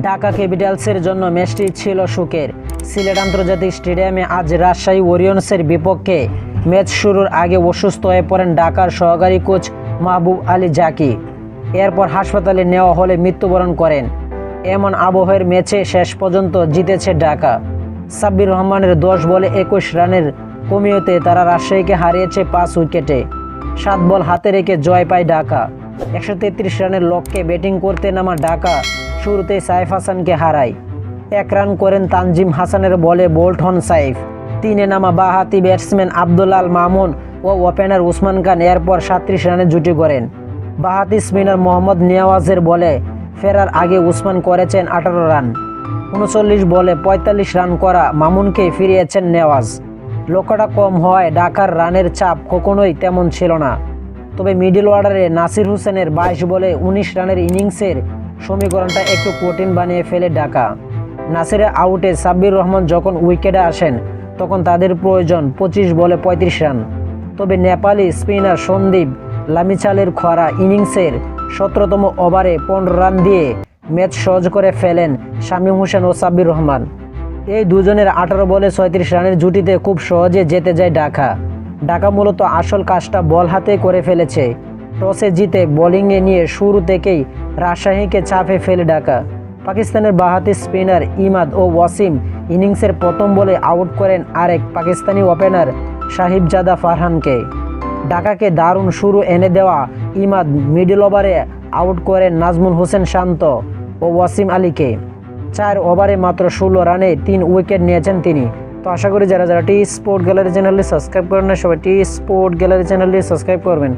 ঢাকা ক্যাপিটালসের জন্য ম্যাচটি ছিল সুখের। সিলেট আন্তর্জাতিক স্টেডিয়ামে আজ রাজশাহী ওরিয়ন্সের বিপক্ষে ম্যাচ শুরুর আগে অসুস্থ হয়ে পড়েন ঢাকার সহকারী কোচ মাহবুব আলী জাকি। এরপর হাসপাতালে নেওয়া হলে মৃত্যুবরণ করেন। এমন আবহের ম্যাচে শেষ পর্যন্ত জিতেছে ঢাকা। সাব্বির রহমানের 10 বলে 21 রানের কমিয়েতে তারা রাজশাহীকে হারিয়েছে 5 উইকেটে। 7 বল হাতে রেখে জয় পায় ঢাকা। 133 রানের লক্ষ্যে ব্যাটিং করতে নামা ঢাকা শুরুতেই সাইফ হাসানকে হারায়। 1 রান করেন তানজিম হাসানের বলে বোল্ড হন সাইফ। 3-এ নামা বাঁহাতি ব্যাটসম্যান আব্দুল আল মামুন ও ওপেনার উসমান খান এরপর 37 রানে জুটি করেন। বাঁহাতি স্পিনার মোহাম্মদ নেওয়াজের বলে ফেরার আগে উসমান করেছেন 18 রান। 39 বলে 45 রান করা মামুনকে ফিরিয়েছেন নেওয়াজ। লক্ষ্যটা কম হওয়ায় ঢাকার রানের চাপ কখনোই তেমন ছিল না। তবে মিডল অর্ডারে নাসির হোসেনের 22 বলে 19 রানের ইনিংসের সমীকরণটা একটু কঠিন বানিয়ে ফেলে ঢাকা। নাসিরের আউটে সাব্বির রহমান যখন উইকেটে আসেন তখন তাদের প্রয়োজন 25 বলে 35 রান। তবে নেপালি স্পিনার সন্দীপ লামিছালের খরা ইনিংসের 17তম ওভারে 15 রান দিয়ে ম্যাচ সহজ করে ফেলেন শামীম হোসেন ও সাব্বির রহমান। এই দুজনের 18 বলে 36 রানের জুটিতে খুব সহজে জিতে যায় ঢাকা। ঢাকা মূলত আসল কাজটা বল হাতে করে ফেলেছে। টসে জিতে বোলিংয়ে নিয়ে শুরু থেকেই রাজশাহীকে চাপে ফেলে ঢাকা। পাকিস্তানের বাঁহাতি স্পিনার ইমাদ ও ওয়াসিম ইনিংসের প্রথম বলে আউট করেন আরেক পাকিস্তানি ওপেনার সাহিবজাদা ফারহানকে। ঢাকাকে দারুণ শুরু এনে দেওয়া ইমাদ মিডল ওভারে আউট করেন নাজমুল হোসেন শান্ত ও ওয়াসিম আলীকে। 4 ওভারে মাত্র 16 রানে 3 উইকেট নিয়েছেন তিনি। তো আশা করি যারা টি স্পোর্ট গ্যালারি চ্যানেলটি সাবস্ক্রাইব করেন না সবাই টি স্পোর্ট গ্যালারি চ্যানেলটি সাবস্ক্রাইব করবেন।